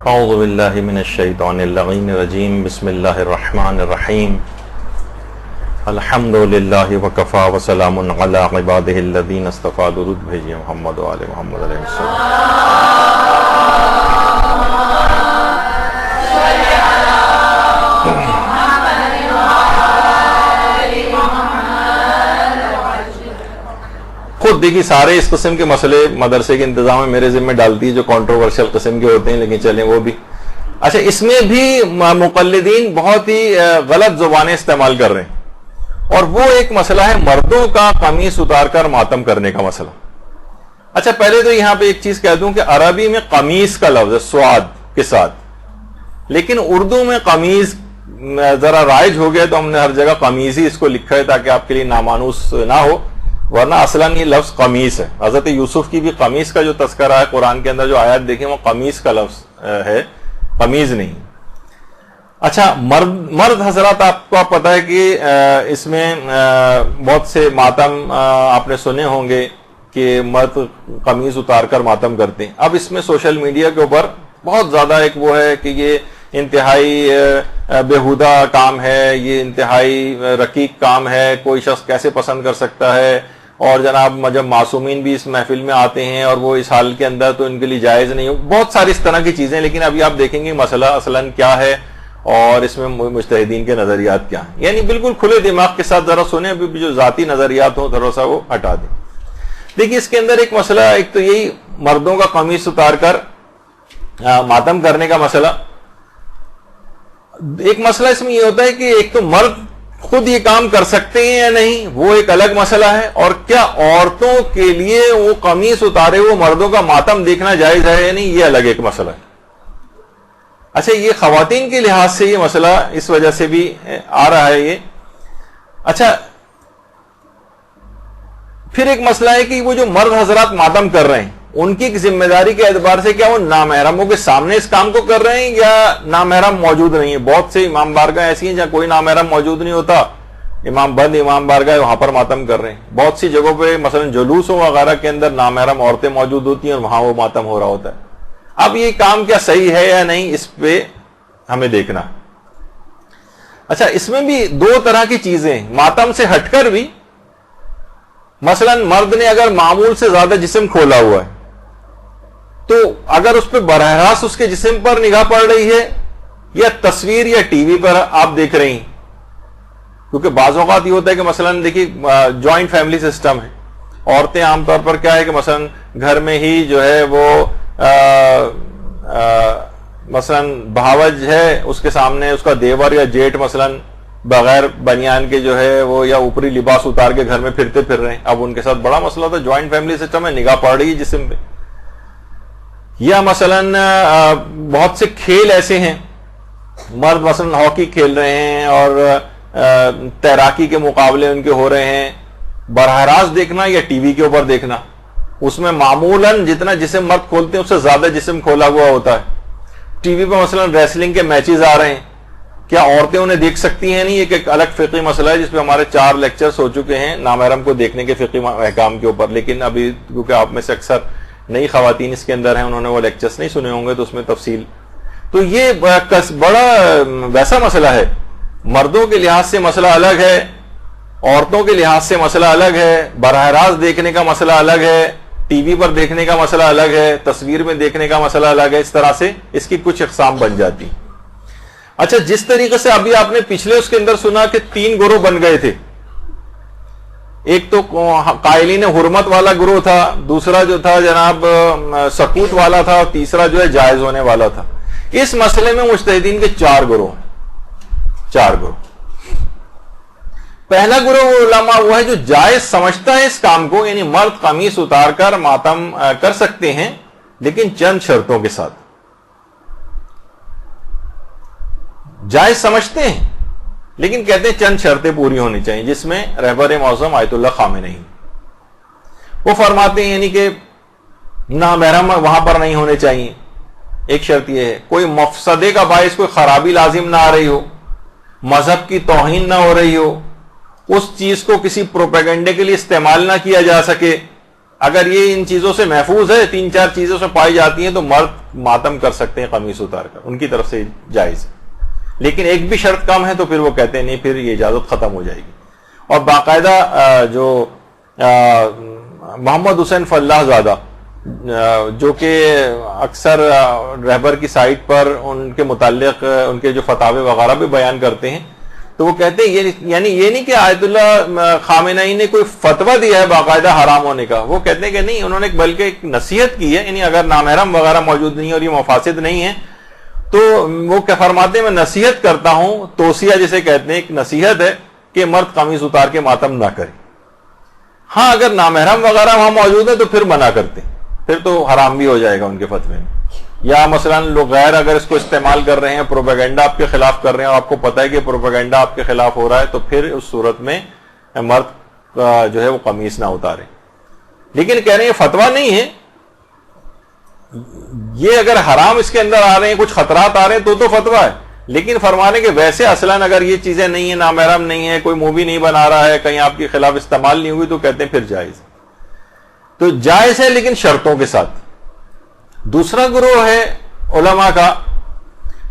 اعوذ باللہ من الشیطان اللعین الرجیم بسم اللہ الرحمن الرحیم الحمد للہ وکفا وسلام علی عبادہ الذین اصطفیٰ درود بھیجئے محمد و آل محمد علیہ السلام۔ خود دیکھیے سارے اس قسم کے مسئلے مدرسے کے انتظام میں میرے ذمہ ڈالتی ہے جو کنٹروورشل قسم کے ہوتے ہیں، لیکن چلیں وہ بھی اچھا۔ اس میں بھی مقلدین بہت ہی غلط زبانیں استعمال کر رہے ہیں، اور وہ ایک مسئلہ ہے مردوں کا قمیص اتار کر ماتم کرنے کا مسئلہ۔ اچھا پہلے تو یہاں پہ ایک چیز کہہ دوں کہ عربی میں قمیص کا لفظ ہے سواد کے ساتھ، لیکن اردو میں قمیض ذرا رائج ہو گیا تو ہم نے ہر جگہ قمیض ہی اس کو لکھا ہے تاکہ آپ کے لیے نامانوس نہ ہو، ورنہ اصلاً یہ لفظ قمیص ہے۔ حضرت یوسف کی بھی قمیص کا جو تذکرہ ہے قرآن کے اندر، جو آیات دیکھیں وہ قمیص کا لفظ ہے، قمیض نہیں۔ اچھا مرد حضرات، آپ کو پتہ ہے کہ اس میں بہت سے ماتم آپ نے سنے ہوں گے کہ مرد قمیض اتار کر ماتم کرتے ہیں۔ اب اس میں سوشل میڈیا کے اوپر بہت زیادہ ایک وہ ہے کہ یہ انتہائی بےہودہ کام ہے، یہ انتہائی رقیق کام ہے، کوئی شخص کیسے پسند کر سکتا ہے، اور جناب جب معصومین بھی اس محفل میں آتے ہیں اور وہ اس حال کے اندر تو ان کے لیے جائز نہیں ہو، بہت ساری اس طرح کی چیزیں۔ لیکن ابھی آپ دیکھیں گے مسئلہ اصلاً کیا ہے اور اس میں مجتہدین کے نظریات کیا ہیں، یعنی بالکل کھلے دماغ کے ساتھ ذرا سنیں، ابھی جو ذاتی نظریات ہوں ذرا سا وہ ہٹا دیں۔ دیکھیے اس کے اندر ایک مسئلہ، ایک تو یہی مردوں کا قمیص اتار کر ماتم کرنے کا مسئلہ۔ ایک مسئلہ اس میں یہ ہوتا ہے کہ ایک تو مرد خود یہ کام کر سکتے ہیں یا نہیں، وہ ایک الگ مسئلہ ہے، اور کیا عورتوں کے لیے وہ قمیص اتارے وہ مردوں کا ماتم دیکھنا جائز ہے یا نہیں، یہ الگ ایک مسئلہ ہے۔ اچھا یہ خواتین کے لحاظ سے یہ مسئلہ اس وجہ سے بھی آ رہا ہے یہ۔ اچھا پھر ایک مسئلہ ہے کہ وہ جو مرد حضرات ماتم کر رہے ہیں ان کی ذمہ داری کے اعتبار سے کیا وہ نامحرموں کے سامنے اس کام کو کر رہے ہیں یا نامحرم موجود نہیں ہے؟ بہت سے امام بارگاہ ایسی ہیں جہاں کوئی نامحرم موجود نہیں ہوتا، امام بارگاہ وہاں پر ماتم کر رہے ہیں۔ بہت سی جگہوں پہ مثلا جلوسوں وغیرہ کے اندر نامحرم عورتیں موجود ہوتی ہیں اور وہاں وہ ماتم ہو رہا ہوتا ہے۔ اب یہ کام کیا صحیح ہے یا نہیں، اس پہ ہمیں دیکھنا ہے۔ اچھا اس میں بھی دو طرح کی چیزیں ہیں، ماتم سے ہٹ کر بھی، مثلا مرد نے اگر معمول سے زیادہ جسم کھولا ہوا ہے تو اگر اس پہ براہ راست اس کے جسم پر نگاہ پڑ رہی ہے یا تصویر یا ٹی وی پر آپ دیکھ رہی ہیں، کیونکہ بعض اوقات یہ ہوتا ہے کہ مثلا دیکھیے جوائنٹ فیملی سسٹم ہے، عورتیں عام طور پر کیا ہے کہ مثلا گھر میں ہی جو ہے وہ مثلا بھاوج ہے، اس کے سامنے اس کا دیور یا جیٹ مثلا بغیر بنیان کے جو ہے وہ یا اوپری لباس اتار کے گھر میں پھرتے پھر رہے ہیں۔ اب ان کے ساتھ بڑا مسئلہ تھا، جوائنٹ فیملی سسٹم ہے، نگاہ پڑ رہی ہے جسم پہ۔ یا مثلا بہت سے کھیل ایسے ہیں، مرد مثلا ہاکی کھیل رہے ہیں اور تیراکی کے مقابلے ان کے ہو رہے ہیں، براہ راست دیکھنا یا ٹی وی کے اوپر دیکھنا، اس میں معمولاً جتنا جسم مرد کھولتے ہیں اس سے زیادہ جسم کھولا ہوا ہوتا ہے۔ ٹی وی پہ مثلا ریسلنگ کے میچز آ رہے ہیں، کیا عورتیں انہیں دیکھ سکتی ہیں؟ نہیں، ایک الگ فقہی مسئلہ ہے جس پہ ہمارے 4 لیکچرز ہو چکے ہیں نامحرم کو دیکھنے کے فقہی احکام کے اوپر، لیکن ابھی کیونکہ آپ میں سے اکثر نئی خواتین اس کے اندر ہیں، انہوں نے وہ لیکچرز نہیں سنے ہوں گے تو اس میں تفصیل۔ تو یہ بڑا ویسا مسئلہ ہے، مردوں کے لحاظ سے مسئلہ الگ ہے، عورتوں کے لحاظ سے مسئلہ الگ ہے، براہ راست دیکھنے کا مسئلہ الگ ہے، ٹی وی پر دیکھنے کا مسئلہ الگ ہے، تصویر میں دیکھنے کا مسئلہ الگ ہے۔ اس طرح سے اس کی کچھ اقسام بن جاتی۔ اچھا جس طریقے سے ابھی آپ نے پچھلے اس کے اندر سنا کہ 3 گروہ بن گئے تھے، ایک تو قائلین حرمت والا گروہ تھا، دوسرا جو تھا جناب سکوت والا تھا، اور تیسرا جو ہے جائز ہونے والا تھا۔ اس مسئلے میں مجتہدین کے 4 گروہ ہیں، 4 گروہ۔ پہلا گروہ علماء وہ ہے جو جائز سمجھتا ہے اس کام کو، یعنی مرد قمیص اتار کر ماتم کر سکتے ہیں لیکن چند شرطوں کے ساتھ، جائز سمجھتے ہیں لیکن کہتے ہیں چند شرطیں پوری ہونی چاہیے، جس میں رہبر معظم آیت اللہ خامنئی وہ فرماتے ہیں یعنی کہ نامحرم وہاں پر نہیں ہونے چاہیے۔ ایک شرط یہ ہے کوئی مفسدے کا باعث کوئی خرابی لازم نہ آ رہی ہو، مذہب کی توہین نہ ہو رہی ہو، اس چیز کو کسی پروپیگنڈے کے لیے استعمال نہ کیا جا سکے، اگر یہ ان چیزوں سے محفوظ ہے، 3-4 چیزوں سے پائی جاتی ہیں، تو مرد ماتم کر سکتے ہیں قمیص اتار کر، ان کی طرف سے جائز ہے۔ لیکن ایک بھی شرط کم ہے تو پھر وہ کہتے ہیں نہیں، پھر یہ اجازت ختم ہو جائے گی۔ اور باقاعدہ جو محمد حسین فلاح زادہ، جو کہ اکثر رہبر کی سائٹ پر ان کے متعلق ان کے جو فتاوے وغیرہ بھی بیان کرتے ہیں، تو وہ کہتے ہیں یعنی یہ نہیں کہ آیت اللہ خامنہئی نے کوئی فتویٰ دیا ہے باقاعدہ حرام ہونے کا، وہ کہتے ہیں کہ نہیں، انہوں نے بلکہ ایک نصیحت کی ہے، یعنی اگر نامحرم وغیرہ موجود نہیں اور یہ مفاسد نہیں ہیں تو وہ کیا فرماتے ہیں، میں نصیحت کرتا ہوں، توصیہ جسے کہتے ہیں، ایک نصیحت ہے کہ مرد قمیص اتار کے ماتم نہ کرے۔ ہاں اگر نامحرم وغیرہ وہاں موجود ہے تو پھر منع کرتے ہیں، پھر تو حرام بھی ہو جائے گا ان کے فتوے میں۔ یا مثلا لوگ غیر اگر اس کو استعمال کر رہے ہیں، پروپیگنڈا آپ کے خلاف کر رہے ہیں اور آپ کو پتہ ہے کہ پروپیگنڈا آپ کے خلاف ہو رہا ہے، تو پھر اس صورت میں مرد جو ہے وہ قمیص نہ اتارے۔ لیکن کہہ رہے ہیں فتویٰ نہیں ہے یہ، اگر حرام اس کے اندر آ رہے ہیں، کچھ خطرات آ رہے ہیں تو فتویٰ ہے، لیکن فرمانے کہ ویسے اصلاً اگر یہ چیزیں نہیں ہیں، نامحرم نہیں ہے، کوئی مووی نہیں بنا رہا ہے، کہیں آپ کے خلاف استعمال نہیں ہوئی، تو کہتے ہیں پھر جائز۔ تو جائز ہے لیکن شرطوں کے ساتھ۔ دوسرا گروہ ہے علماء کا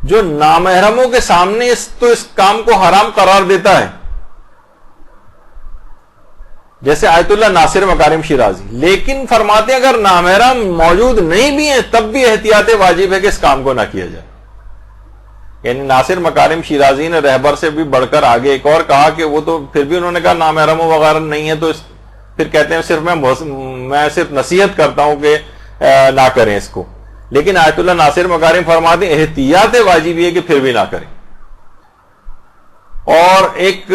جو نامحرموں کے سامنے اس کام کو حرام قرار دیتا ہے، جیسے آیت اللہ ناصر مکارم شیرازی، لیکن فرماتے ہیں اگر نامحرم موجود نہیں بھی ہیں تب بھی احتیاط واجب ہے کہ اس کام کو نہ کیا جائے۔ یعنی ناصر مکارم شیرازی نے رہبر سے بھی بڑھ کر آگے ایک اور کہا کہ وہ تو پھر بھی انہوں نے کہا نامحرموں وغیرہ نہیں ہے، تو پھر کہتے ہیں صرف میں صرف نصیحت کرتا ہوں کہ نہ کریں اس کو، لیکن آیت اللہ ناصر مکارم فرماتے ہیں احتیاط واجب ہے کہ پھر بھی نہ کریں۔ اور ایک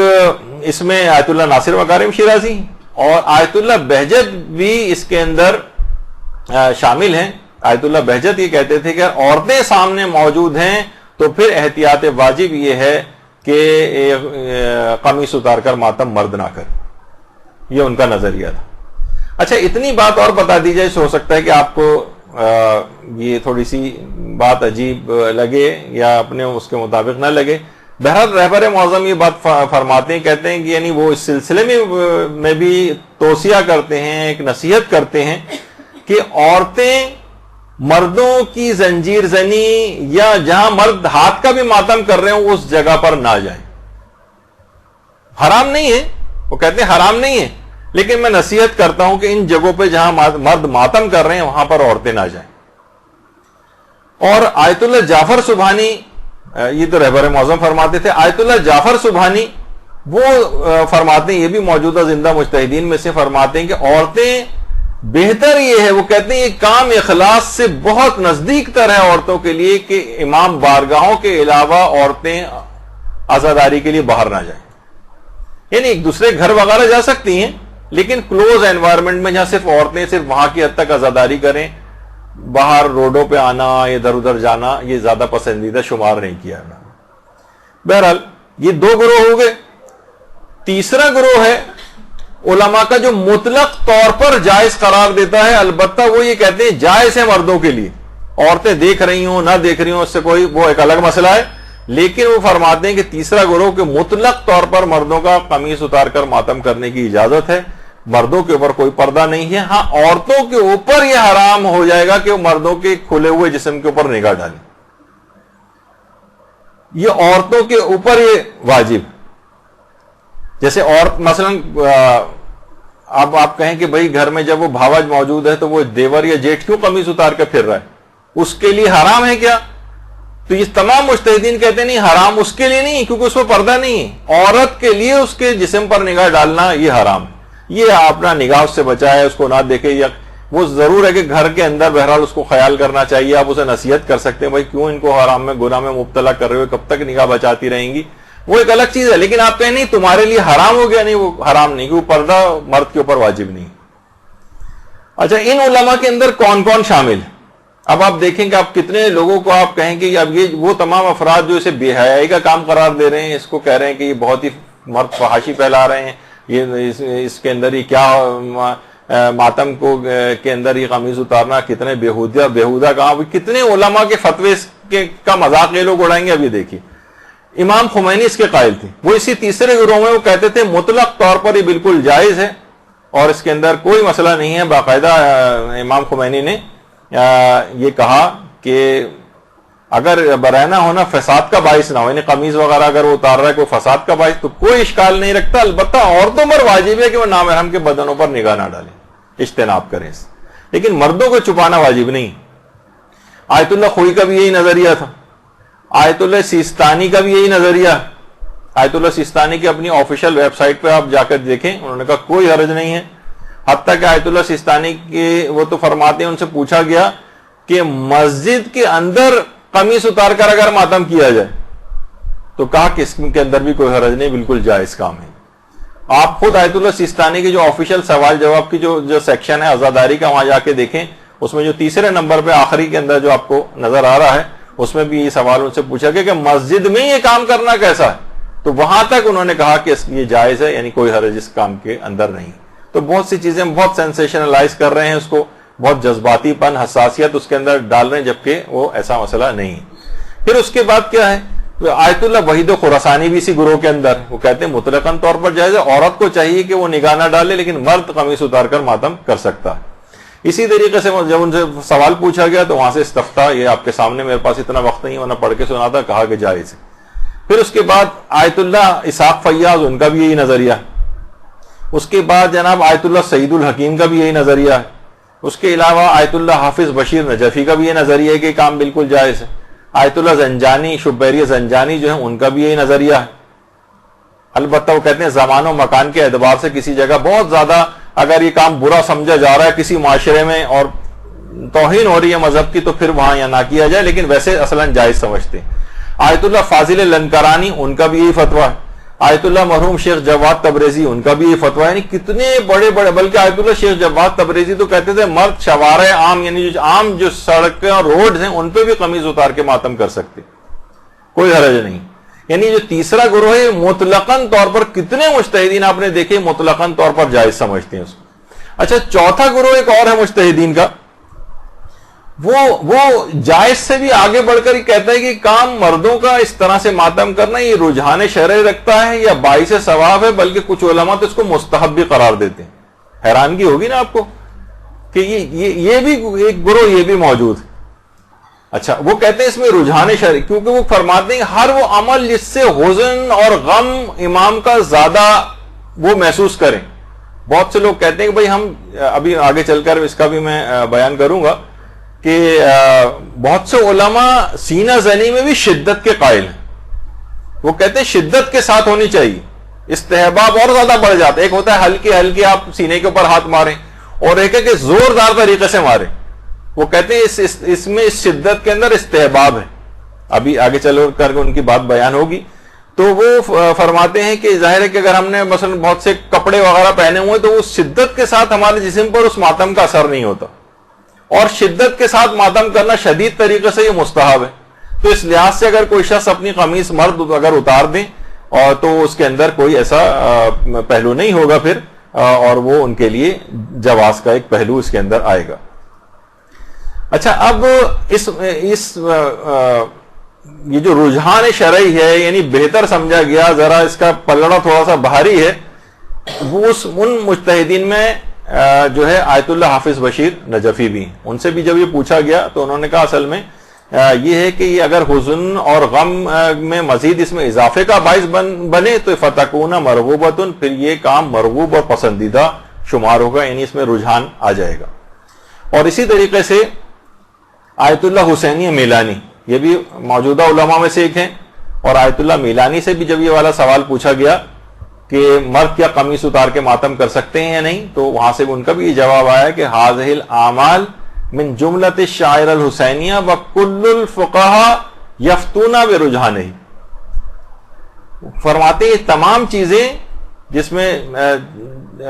اس میں آیت اللہ ناصر مکارم شیرازی اور آیت اللہ بہجت بھی اس کے اندر شامل ہیں۔ آیت اللہ بہجت یہ کہتے تھے کہ عورتیں سامنے موجود ہیں تو پھر احتیاط واجب یہ ہے کہ قمیص اتار کر ماتم مرد نہ کرے، یہ ان کا نظریہ تھا۔ اچھا اتنی بات اور بتا دی جائے، ہو سکتا ہے کہ آپ کو یہ تھوڑی سی بات عجیب لگے یا اپنے اس کے مطابق نہ لگے۔ بہرحال رہبر معظم یہ بات فرماتے ہیں، کہتے ہیں کہ یعنی وہ اس سلسلے میں بھی توصیہ کرتے ہیں، ایک نصیحت کرتے ہیں کہ عورتیں مردوں کی زنجیر زنی یا جہاں مرد ہاتھ کا بھی ماتم کر رہے ہوں اس جگہ پر نہ جائیں۔ حرام نہیں ہے، وہ کہتے ہیں حرام نہیں ہے، لیکن میں نصیحت کرتا ہوں کہ ان جگہوں پہ جہاں مرد ماتم کر رہے ہیں وہاں پر عورتیں نہ جائیں۔ اور آیت اللہ جعفر سبحانی، یہ تو رہبر معظم فرماتے تھے، آیت اللہ جعفر سبحانی وہ فرماتے ہیں، یہ بھی موجودہ زندہ مجتہدین میں سے فرماتے ہیں کہ عورتیں بہتر یہ ہے، وہ کہتے ہیں یہ کام اخلاص سے بہت نزدیک تر ہے عورتوں کے لیے کہ امام بارگاہوں کے علاوہ عورتیں عزاداری کے لیے باہر نہ جائیں۔ یعنی ایک دوسرے گھر وغیرہ جا سکتی ہیں لیکن کلوز انوائرمنٹ میں جہاں صرف عورتیں صرف وہاں کی حد تک عزاداری کریں، باہر روڈوں پہ آنا ادھر ادھر جانا یہ زیادہ پسندیدہ شمار نہیں کیا ہے۔ بہرحال یہ دو گروہ ہو گئے۔ تیسرا گروہ ہے علماء کا جو مطلق طور پر جائز قرار دیتا ہے، البتہ وہ یہ کہتے ہیں جائز ہے مردوں کے لیے، عورتیں دیکھ رہی ہوں نہ دیکھ رہی ہوں اس سے کوئی وہ ایک الگ مسئلہ ہے، لیکن وہ فرماتے ہیں کہ تیسرا گروہ کے مطلق طور پر مردوں کا قمیص اتار کر ماتم کرنے کی اجازت ہے، مردوں کے اوپر کوئی پردہ نہیں ہے۔ ہاں عورتوں کے اوپر یہ حرام ہو جائے گا کہ وہ مردوں کے کھلے ہوئے جسم کے اوپر نگاہ ڈالیں، یہ عورتوں کے اوپر یہ واجب۔ جیسے عورت مثلا اب آپ کہیں کہ بھئی گھر میں جب وہ بھاوج موجود ہے تو وہ دیور یا جیٹھ کیوں قمیص اتار کر پھر رہا ہے، اس کے لیے حرام ہے کیا؟ تو یہ تمام مجتہدین کہتے ہیں نہیں، حرام اس کے لیے نہیں کیونکہ اس پر پردہ نہیں ہے، عورت کے لیے اس کے جسم پر نگاہ ڈالنا یہ حرام ہے، یہ اپنا نگاہ اس سے بچائے، اس کو نہ دیکھے، یا وہ ضرور ہے کہ گھر کے اندر بہرحال اس کو خیال کرنا چاہیے، آپ اسے نصیحت کر سکتے ہیں بھائی کیوں ان کو حرام میں گناہ میں مبتلا کر رہے ہوئے، کب تک نگاہ بچاتی رہیں گی، وہ ایک الگ چیز ہے، لیکن آپ کہیں نہیں تمہارے لیے حرام ہو گیا، نہیں وہ حرام نہیں، وہ پردہ مرد کے اوپر واجب نہیں۔ اچھا ان علماء کے اندر کون کون شامل ہے؟ اب آپ دیکھیں کہ آپ کتنے لوگوں کو آپ کہیں کہ اب یہ وہ تمام افراد جو اسے بے حیائی کا کام قرار دے رہے ہیں، اس کو کہہ رہے ہیں کہ یہ بہت ہی مرد فحاشی پھیلا رہے ہیں، یہ اس کے اندر یہ کیا ماتم کو کے اندر یہ قمیض اتارنا کتنے بےہودہ کام، کتنے علماء کے فتوے کا مذاق یہ لوگ اڑائیں گے۔ اب یہ دیکھیے امام خمینی اس کے قائل تھے، وہ اسی تیسرے گروہ میں وہ کہتے تھے مطلق طور پر یہ بالکل جائز ہے، اور اس کے اندر کوئی مسئلہ نہیں ہے. باقاعدہ امام خمینی نے یہ کہا کہ اگر برہنہ ہونا فساد کا باعث نہ ہو, یعنی قمیض وغیرہ اگر وہ اتار رہا ہے کوئی فساد کا باعث, تو کوئی اشکال نہیں رکھتا. البتہ عورتوں پر واجب ہے کہ وہ نامحرم کے بدنوں پر نگاہ نہ ڈالیں, اجتناب کریں, لیکن مردوں کو چھپانا واجب نہیں. آیت اللہ خوئی کا بھی یہی نظریہ تھا, آیت اللہ سیستانی کا بھی یہی نظریہ. آیت اللہ سیستانی کی اپنی آفیشیل ویب سائٹ پہ آپ جا کر دیکھیں, انہوں نے کہا کوئی حرج نہیں ہے. حتیٰ کہ آیت اللہ سیستانی کے وہ تو فرماتے ہیں, ان سے پوچھا گیا کہ مسجد کے اندر قمیص اتار کر اگر ماتم کیا جائے تو کہا کہ اس کے اندر بھی کوئی حرج نہیں, بالکل جائز کام ہے. آپ خود آیت اللہ سیستانی کی جو آفیشیل سوال جواب کی جو سیکشن ہے عزاداری کا, وہاں جا کے دیکھیں. اس میں جو تیسرے نمبر پہ آخری کے اندر جو آپ کو نظر آ رہا ہے, اس میں بھی یہ سوال ان سے پوچھا گیا کہ مسجد میں یہ کام کرنا کیسا ہے, تو وہاں تک انہوں نے کہا کہ یہ جائز ہے, یعنی کوئی حرج اس کام کے اندر نہیں. تو بہت سی چیزیں بہت سینسیشنلائز کر رہے ہیں اس کو, بہت جذباتی پن, حساسیت اس کے اندر ڈال رہے ہیں, جبکہ وہ ایسا مسئلہ نہیں. پھر اس کے بعد کیا ہے, آیت اللہ وحید خراسانی بھی اسی گروہ کے اندر, وہ کہتے ہیں مطلقاً طور پر جائز ہے, عورت کو چاہیے کہ وہ نگاہ نہ ڈالے, لیکن مرد قمیص اتار کر ماتم کر سکتا ہے. اسی طریقے سے جب ان سے سوال پوچھا گیا تو وہاں سے استفتاء, یہ آپ کے سامنے, میرے پاس اتنا وقت نہیں ورنہ پڑھ کے سناتا, کہا کہ جائز ہے. پھر اس کے بعد آیت اللہ اسحاق فیاض, ان کا بھی یہی نظریہ ہے. اس کے بعد جناب آیت اللہ سعید الحکیم کا بھی یہی نظریہ ہے. اس کے علاوہ آیت اللہ حافظ بشیر نجفی کا بھی یہ نظریہ ہے کہ کام بالکل جائز ہے. آیت اللہ زنجانی, شبیری زنجانی جو ہیں, ان کا بھی یہی نظریہ ہے. البتہ وہ کہتے ہیں زمان و مکان کے اعتبار سے کسی جگہ بہت زیادہ اگر یہ کام برا سمجھا جا رہا ہے کسی معاشرے میں اور توہین ہو رہی ہے مذہب کی, تو پھر وہاں یا نہ کیا جائے, لیکن ویسے اصلاً جائز سمجھتے ہیں. آیت اللہ فاضل لنکرانی, ان کا بھی یہی فتویٰ ہے. آیت اللہ مرحوم شیخ جواد تبریزی, ان کا بھی یہ فتویٰ ہے. یعنی کتنے بڑے بڑے, بلکہ آیت اللہ شیخ جواد تبریزی تو کہتے تھے مرد شوارع عام, یعنی جو عام جو سڑکیں اور روڈز ہیں ان پہ بھی قمیض اتار کے ماتم کر سکتے, کوئی حرج نہیں. یعنی جو تیسرا گروہ ہے مطلقاً طور پر, کتنے مجتہدین آپ نے دیکھے مطلقاً طور پر جائز سمجھتے ہیں اس کو. اچھا, چوتھا گروہ ایک اور ہے مجتہدین کا, وہ جائز سے بھی آگے بڑھ کر ہی کہتا ہے کہ کام مردوں کا اس طرح سے ماتم کرنا یہ رجحان شرعی رکھتا ہے یا باعث ثواب ہے, بلکہ کچھ علماء تو اس کو مستحب بھی قرار دیتے ہیں. حیرانگی ہوگی نا آپ کو کہ یہ بھی ایک گروہ یہ بھی موجود ہے. اچھا, وہ کہتے ہیں اس میں رجحان شرعی, کیونکہ وہ فرماتے ہیں ہر وہ عمل جس سے حزن اور غم امام کا زیادہ وہ محسوس کریں. بہت سے لوگ کہتے ہیں کہ بھئی ہم ابھی آگے چل کر اس کا بھی میں بیان کروں گا کہ بہت سے علماء سینہ زنی میں بھی شدت کے قائل ہیں. وہ کہتے ہیں شدت کے ساتھ ہونی چاہیے, استحباب اور زیادہ بڑھ جاتا ہے. ایک ہوتا ہے ہلکے ہلکے آپ سینے کے اوپر ہاتھ ماریں, اور ایک ہے کہ زوردار طریقے سے ماریں. وہ کہتے ہیں اس میں اس شدت کے اندر استحباب ہے. ابھی آگے چل کر ان کی بات بیان ہوگی. تو وہ فرماتے ہیں کہ ظاہر ہے کہ اگر ہم نے مثلا بہت سے کپڑے وغیرہ پہنے ہوئے تو اس شدت کے ساتھ ہمارے جسم پر اس ماتم کا اثر نہیں ہوتا, اور شدت کے ساتھ ماتم کرنا شدید طریقے سے یہ مستحب ہے. تو اس لحاظ سے اگر کوئی شخص اپنی قمیص مرد اگر اتار دیں اور تو اس کے اندر کوئی ایسا پہلو نہیں ہوگا پھر, اور وہ ان کے لیے جواز کا ایک پہلو اس کے اندر آئے گا. اچھا, اب اس یہ جو رجحان شرعی ہے, یعنی بہتر سمجھا گیا, ذرا اس کا پلڑا تھوڑا سا بھاری ہے, وہ ان مجتہدین میں جو ہے آیت اللہ حافظ بشیر نجفی بھی. ان سے بھی جب یہ پوچھا گیا تو انہوں نے کہا اصل میں یہ ہے کہ یہ اگر حزن اور غم میں مزید اس میں اضافے کا باعث بنے تو فتکون مرغوبۃ, پھر یہ کام مرغوب اور پسندیدہ شمار ہوگا, یعنی اس میں رجحان آ جائے گا. اور اسی طریقے سے آیت اللہ حسینی میلانی, یہ بھی موجودہ علماء میں سے ایک ہیں, اور آیت اللہ میلانی سے بھی جب یہ والا سوال پوچھا گیا کہ مرد کیا قمیص اتار کے ماتم کر سکتے ہیں یا نہیں, تو وہاں سے ان کا بھی یہ جواب آیا کہ هذه الاعمال من جملۃ الشعائر الحسینیہ وکل الفقہاء یفتون برجحانہ. فرماتے ہیں تمام چیزیں جس میں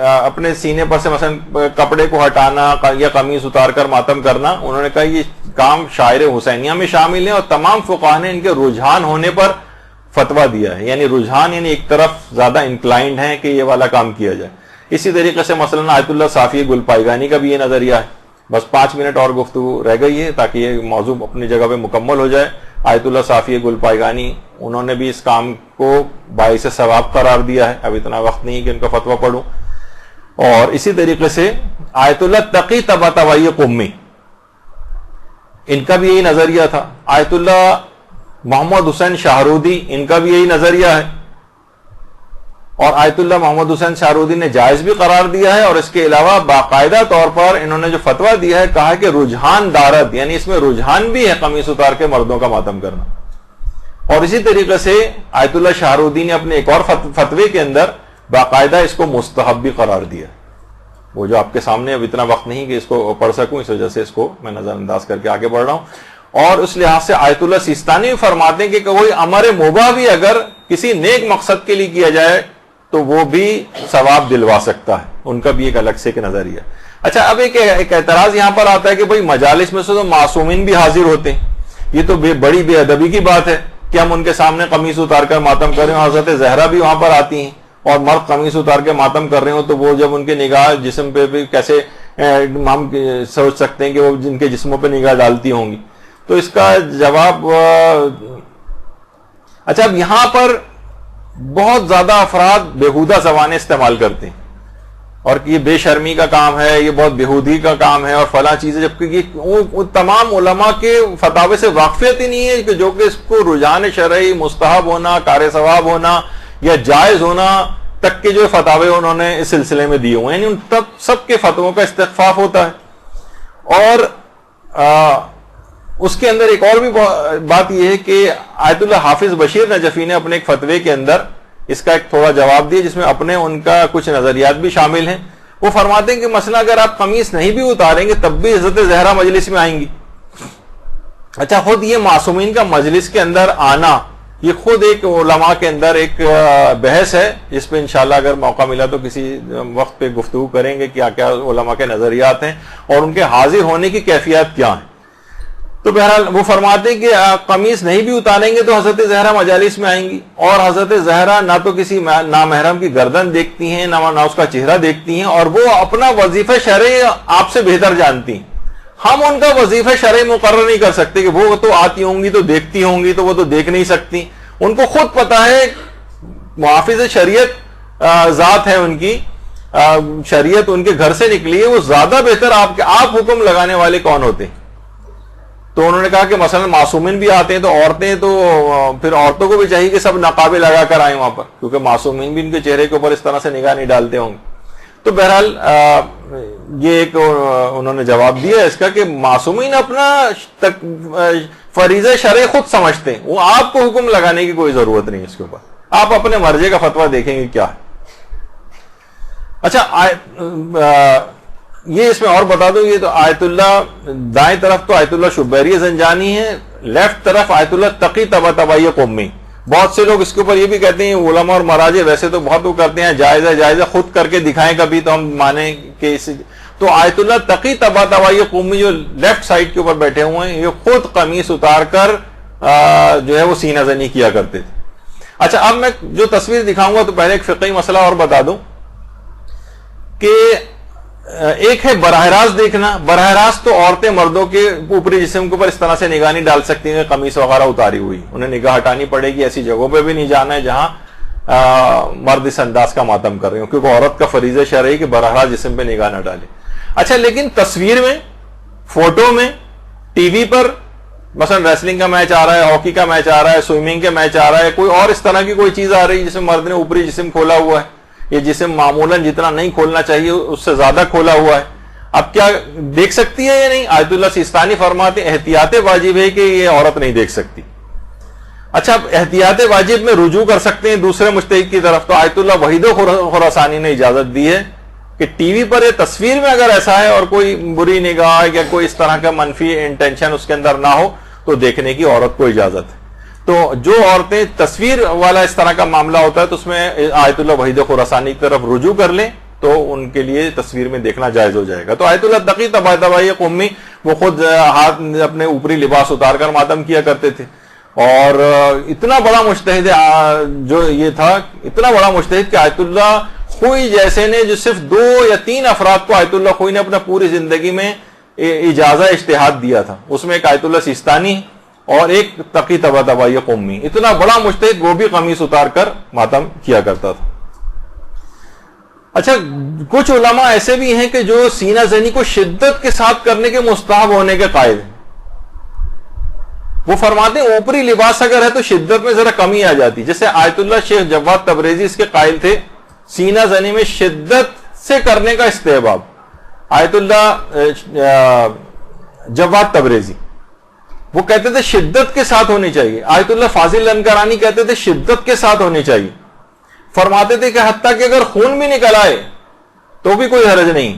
اپنے سینے پر سے مثلا کپڑے کو ہٹانا یا قمیص اتار کر ماتم کرنا, انہوں نے کہا یہ کام شاعر حسینیہ میں شامل ہے, اور تمام فقہاء نے ان کے رجحان ہونے پر فتویٰ دیا ہے. یعنی رجحان یعنی ایک طرف زیادہ انکلائنڈ ہے کہ یہ والا کام کیا جائے. اسی طریقے سے مثلا آیت اللہ صافی گل پائگانی کا بھی یہ نظریہ ہے. بس 5 منٹ اور گفتگو رہ گئی ہے تاکہ یہ موضوع اپنی جگہ پہ مکمل ہو جائے. آیت اللہ صافی گل پائگانی, انہوں نے بھی اس کام کو باعث ثواب قرار دیا ہے. اب اتنا وقت نہیں کہ ان کا فتویٰ پڑھوں. اور اسی طریقے سے آیت اللہ تقی طباطبائی قمی، ان کا بھی یہی نظریہ تھا. آیت اللہ محمد حسین شاہرودی، ان کا بھی یہی نظریہ ہے، اور آیت اللہ محمد حسین شاہرودی نے جائز بھی قرار دیا ہے، اور اس کے علاوہ باقاعدہ طور پر انہوں نے جو فتویٰ دیا ہے کہا کہ رجحان دارد، یعنی اس میں رجحان بھی ہے قمیص اتار کے مردوں کا ماتم کرنا. اور اسی طریقے سے آیت اللہ شاہرودی نے اپنے ایک اور فتوے کے اندر باقاعدہ اس کو مستحب بھی قرار دیا. وہ جو آپ کے سامنے اب اتنا وقت نہیں کہ اس کو پڑھ سکوں، اس وجہ سے اس کو میں نظر انداز کر کے آگے بڑھ رہا ہوں. اور اس لحاظ سے آیت اللہ سیستانی بھی فرماتے ہیں کہ کوئی امر مباح بھی اگر کسی نیک مقصد کے لیے کیا جائے تو وہ بھی ثواب دلوا سکتا ہے. ان کا بھی ایک الگ سے نظریہ. اچھا، اب ایک اعتراض یہاں پر آتا ہے کہ بھئی مجالس میں سے تو معصومین بھی حاضر ہوتے ہیں، یہ تو بڑی بے ادبی کی بات ہے کہ ہم ان کے سامنے قمیص اتار کر ماتم کر رہے ہیں. حضرت زہرا بھی وہاں پر آتی ہیں اور مرد قمیص اتار کے ماتم کر رہے ہوں تو وہ جب ان کے نگاہ جسم پہ بھی کیسے ہم سوچ سکتے ہیں کہ وہ جن کے جسموں پہ نگاہ ڈالتی ہوں گی. تو اس کا جواب اچھا، اب یہاں پر بہت زیادہ افراد بیہودہ زبانیں استعمال کرتے ہیں اور یہ بے شرمی کا کام ہے، یہ بہت بیہودی کا کام ہے اور فلاں چیزیں، جبکہ یہ تمام علماء کے فتاوے سے واقفیت ہی نہیں ہے کہ جو کہ اس کو رجحان شرعی، مستحب ہونا، کار ثواب ہونا یا جائز ہونا تک کے جو فتاوے انہوں نے اس سلسلے میں دیے ہوئے ہیں، یعنی ان سب کے فتووں کا استخفاف ہوتا ہے. اور اس کے اندر ایک اور بھی بات یہ ہے کہ آیت اللہ حافظ بشیر نجفی نے اپنے ایک فتوے کے اندر اس کا ایک تھوڑا جواب دیا، جس میں اپنے ان کا کچھ نظریات بھی شامل ہیں. وہ فرماتے ہیں کہ مثلا اگر آپ قمیص نہیں بھی اتاریں گے تب بھی حضرت زہرا مجلس میں آئیں گی. اچھا، خود یہ معصومین کا مجلس کے اندر آنا یہ خود ایک علماء کے اندر ایک بحث ہے، جس پہ انشاءاللہ اگر موقع ملا تو کسی وقت پہ گفتگو کریں گے کیا کیا علماء کے نظریات ہیں اور ان کے حاضر ہونے کی کیفیت کیا ہیں. تو بہرحال وہ فرماتے ہیں کہ قمیص نہیں بھی اتاریں گے تو حضرت زہرا مجالس میں آئیں گی، اور حضرت زہرا نہ تو کسی نامحرم کی گردن دیکھتی ہیں نہ اس کا چہرہ دیکھتی ہیں، اور وہ اپنا وظیفہ شرعی آپ سے بہتر جانتی ہیں. ہم ان کا وظیفہ شرعی مقرر نہیں کر سکتے کہ وہ تو آتی ہوں گی تو دیکھتی ہوں گی، تو وہ تو دیکھ نہیں سکتی. ان کو خود پتا ہے، محافظ شریعت ذات ہے ان کی، شریعت ان کے گھر سے نکلی ہے، وہ زیادہ بہتر آپ حکم لگانے والے کون ہوتے ہیں. تو انہوں نے کہا کہ مثلا معصومین بھی آتے ہیں تو عورتیں، تو پھر عورتوں کو بھی چاہیے کہ سب نقابیں لگا کر آئیں وہاں پر، کیونکہ معصومین بھی ان کے چہرے کے اوپر اس طرح سے نگاہ نہیں ڈالتے ہوں گے. تو بہرحال یہ ایک انہوں نے جواب دیا اس کا کہ معصومین اپنا فریضہ شرع خود سمجھتے ہیں، وہ آپ کو حکم لگانے کی کوئی ضرورت نہیں اس کے اوپر، آپ اپنے مرضی کا فتویٰ دیکھیں گے کیا ہے. اچھا، یہ اس میں اور بتا دوں، یہ تو آیت اللہ دائیں طرف تو آیت اللہ شبیری زنجانی ہے، لیفٹ طرف آیت اللہ تقی طباطبائی قمی. بہت سے لوگ اس کے اوپر یہ بھی کہتے ہیں، علماء اور مراجع ویسے تو بہت وہ کرتے ہیں جائز ہے خود کر کے دکھائیں کبھی تو ہم مانیں کہ تو آیت اللہ تقی طباطبائی قمی جو لیفٹ سائڈ کے اوپر بیٹھے ہوئے ہیں، یہ خود قمیص اتار کر جو ہے وہ سینہ زنی کیا کرتے تھے. اچھا، اب میں جو تصویر دکھاؤں گا تو پہلے ایک فقہی مسئلہ اور بتا دوں کہ ایک ہے براہ راست دیکھنا. براہ راست تو عورتیں مردوں کے اوپری جسم کے اوپر اس طرح سے نگاہ نہیں ڈال سکتی ہیں، قمیص وغیرہ اتاری ہوئی، انہیں نگاہ ہٹانی پڑے گی. ایسی جگہوں پہ بھی نہیں جانا ہے جہاں مرد اس انداز کا ماتم کر رہے ہوں، کیونکہ عورت کا فریضہ شرعی کہ براہ راست جسم پہ نگاہ نہ ڈالے. اچھا، لیکن تصویر میں، فوٹو میں، ٹی وی پر مثلا ریسلنگ کا میچ آ رہا ہے، ہاکی کا میچ آ رہا ہے، سوئمنگ کا میچ آ رہا ہے، کوئی اور اس طرح کی کوئی چیز آ رہی ہے جس میں مرد نے اوپری جسم کھولا ہوا ہے، یہ جسم معمولاً جتنا نہیں کھولنا چاہیے اس سے زیادہ کھولا ہوا ہے، اب کیا دیکھ سکتی ہے یا نہیں؟ آیت اللہ سیستانی فرماتے احتیاط واجب ہے کہ یہ عورت نہیں دیکھ سکتی. اچھا، اب احتیاط واجب میں رجوع کر سکتے ہیں دوسرے مجتہد کی طرف. تو آیت اللہ وحید خراسانی نے اجازت دی ہے کہ ٹی وی پر یا تصویر میں اگر ایسا ہے اور کوئی بری نگاہ یا کوئی اس طرح کا منفی انٹینشن اس کے اندر نہ ہو تو دیکھنے کی عورت کو اجازت ہے. تو جو عورتیں تصویر والا اس طرح کا معاملہ ہوتا ہے تو اس میں آیت اللہ وحید خراسانی کی طرف رجوع کر لیں تو ان کے لیے تصویر میں دیکھنا جائز ہو جائے گا. تو آیت اللہ تقی طباطبائی قمی وہ خود ہاتھ اپنے اوپری لباس اتار کر ماتم کیا کرتے تھے، اور اتنا بڑا مجتہد جو یہ تھا، اتنا بڑا مجتہد کہ آیت اللہ خوئی جیسے نے جو صرف 2 یا 3 افراد کو آیت اللہ خوئی نے اپنا پوری زندگی میں اجازہ اجتہاد دیا تھا، اس میں ایک آیت اللہ سیستانی اور ایک تقی طباطبائی قمی. اتنا بڑا مجتہد وہ بھی قمیص اتار کر ماتم کیا کرتا تھا. اچھا کچھ علماء ایسے بھی ہیں کہ جو سینہ زنی کو شدت کے ساتھ کرنے کے مستحب ہونے کے قائل ہیں. وہ فرماتے ہیں اوپری لباس اگر ہے تو شدت میں ذرا کمی آ جاتی. جیسے آیت اللہ شیخ جواد تبریزی اس کے قائل تھے سینہ زنی میں شدت سے کرنے کا استحباب. آیت اللہ جواد تبریزی وہ کہتے تھے شدت کے ساتھ ہونی چاہیے. آیت اللہ فاضل لنکرانی کہتے تھے شدت کے ساتھ ہونی چاہیے. فرماتے تھے کہ حتیٰ کہ اگر خون بھی نکل آئے تو بھی کوئی حرج نہیں.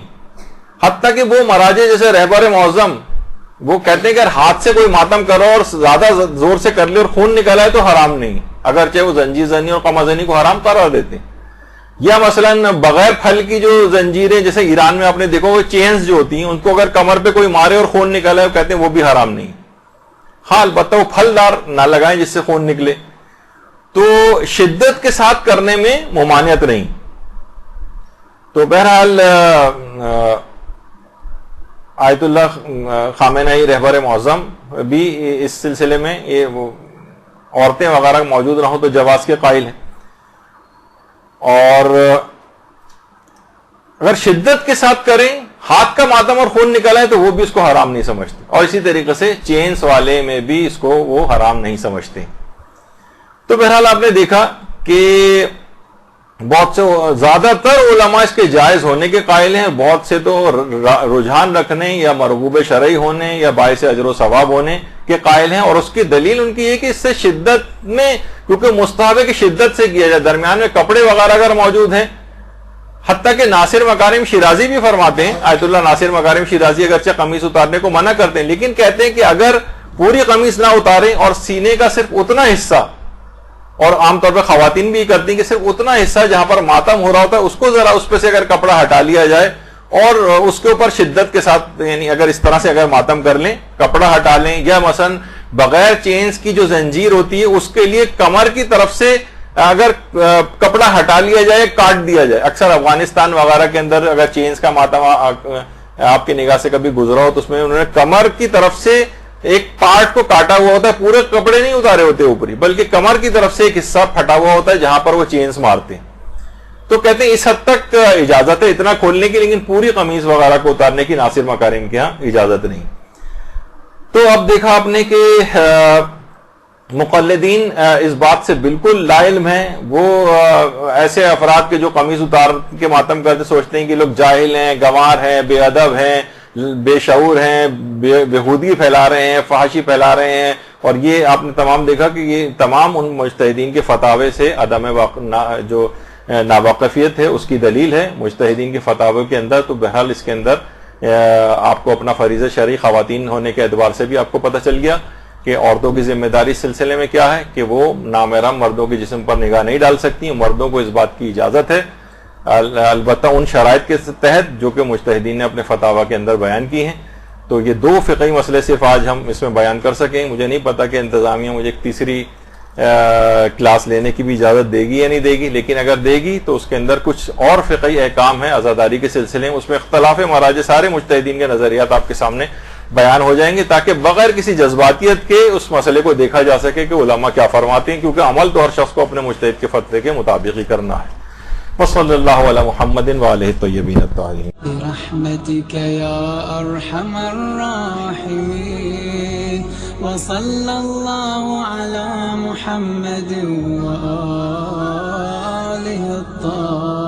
حتیٰ کہ وہ مراجع جیسے رہبر معظم وہ کہتے ہیں کہ اگر ہاتھ سے کوئی ماتم کرو اور زیادہ زور سے کر لے اور خون نکل آئے تو حرام نہیں, اگرچہ وہ زنجیر زنی اور قمع زنی کو حرام قرار دیتے ہیں. یا مثلا بغیر پھل کی جو زنجیریں جیسے ایران میں آپ نے دیکھو وہ چینز جو ہوتی ہیں ان کو اگر کمر پہ کوئی مارے اور خون نکل آئے وہ کہتے ہیں وہ بھی حرام نہیں. ہاں البتہ وہ پھلدار نہ لگائیں جس سے خون نکلے. تو شدت کے ساتھ کرنے میں ممانعت نہیں. تو بہرحال آیت اللہ خامنہئی رہبر معظم بھی اس سلسلے میں یہ عورتیں وغیرہ موجود نہ ہو تو جواز کے قائل ہیں. اور اگر شدت کے ساتھ کریں ہاتھ کا ماتم اور خون نکلا ہے تو وہ بھی اس کو حرام نہیں سمجھتے. اور اسی طریقے سے چینس والے میں بھی اس کو وہ حرام نہیں سمجھتے. تو بہرحال آپ نے دیکھا کہ بہت سے زیادہ تر علماء اس کے جائز ہونے کے قائل ہیں, بہت سے تو رجحان رکھنے یا مرغوب شرعی ہونے یا باعث اجر و ثواب ہونے کے قائل ہیں. اور اس کی دلیل ان کی یہ کہ اس سے شدت میں کیونکہ مستحب ہے کہ شدت سے کیا جائے, درمیان میں کپڑے وغیرہ اگر موجود ہیں. حتیٰ کہ ناصر مکارم شیرازی بھی فرماتے ہیں, آیت اللہ ناصر مکارم شیرازی اگرچہ قمیص اتارنے کو منع کرتے ہیں لیکن کہتے ہیں کہ اگر پوری قمیص نہ اتاریں اور سینے کا صرف اتنا حصہ, اور عام طور پہ خواتین بھی کرتی ہیں کہ صرف اتنا حصہ جہاں پر ماتم ہو رہا ہوتا ہے اس کو ذرا اس پہ سے اگر کپڑا ہٹا لیا جائے اور اس کے اوپر شدت کے ساتھ یعنی اگر اس طرح سے اگر ماتم کر لیں, کپڑا ہٹا لیں, یا مثلا بغیر چینز کی جو زنجیر ہوتی ہے اس کے لیے کمر کی طرف سے اگر کپڑا ہٹا لیا جائے, کاٹ دیا جائے. اکثر افغانستان وغیرہ کے اندر اگر چینز کا ماتم آپ کی نگاہ سے کبھی گزرا ہو تو اس میں انہوں نے کمر کی طرف سے ایک پارٹ کو کاٹا ہوا ہوتا ہے, پورے کپڑے نہیں اتارے ہوتے اوپری, بلکہ کمر کی طرف سے ایک حصہ پھٹا ہوا ہوتا ہے جہاں پر وہ چینز مارتے ہیں. تو کہتے ہیں اس حد تک اجازت ہے اتنا کھولنے کی, لیکن پوری قمیض وغیرہ کو اتارنے کی ناصر مکارم کے ہاں اجازت نہیں. تو اب دیکھا آپ نے کہ مقلدین اس بات سے بالکل لا علم ہیں. وہ ایسے افراد کے جو قمیض اتار کے ماتم کرتے سوچتے ہیں کہ لوگ جاہل ہیں, گنوار ہیں, بے ادب ہیں, بے شعور ہیں, بےہودگی پھیلا رہے ہیں, فحاشی پھیلا رہے ہیں. اور یہ آپ نے تمام دیکھا کہ یہ تمام ان مجتہدین کے فتاوے سے عدم جو ناواقفیت ہے اس کی دلیل ہے مجتہدین کے فتاوے کے اندر. تو بہرحال اس کے اندر آپ کو اپنا فریضہ شرعی خواتین ہونے کے اعتبار سے بھی آپ کو پتہ چل گیا کہ عورتوں کی ذمہ داری اس سلسلے میں کیا ہے کہ وہ نامحرم مردوں کے جسم پر نگاہ نہیں ڈال سکتی. مردوں کو اس بات کی اجازت ہے البتہ ان شرائط کے تحت جو کہ مجتہدین نے اپنے فتاوی کے اندر بیان کی ہیں. تو یہ دو فقہی مسئلے صرف آج ہم اس میں بیان کر سکیں. مجھے نہیں پتا کہ انتظامیہ مجھے ایک تیسری کلاس لینے کی بھی اجازت دے گی یا نہیں دے گی, لیکن اگر دے گی تو اس کے اندر کچھ اور فقہی احکام ہیں عزاداری کے سلسلے میں, اس میں اختلاف مراجع سارے مجتہدین کے نظریات آپ کے سامنے بیان ہو جائیں گے تاکہ بغیر کسی جذباتیت کے اس مسئلے کو دیکھا جا سکے کہ علماء کیا فرماتے ہیں, کیونکہ عمل تو ہر شخص کو اپنے مجتہد کے فتوے کے مطابق ہی کرنا ہے. وصلی اللہ علی محمد وآلہ الطیبین الطاہرین. برحمتک یا ارحم الراحمین وصلی اللہ علی محمد وآلہ الطاہرین.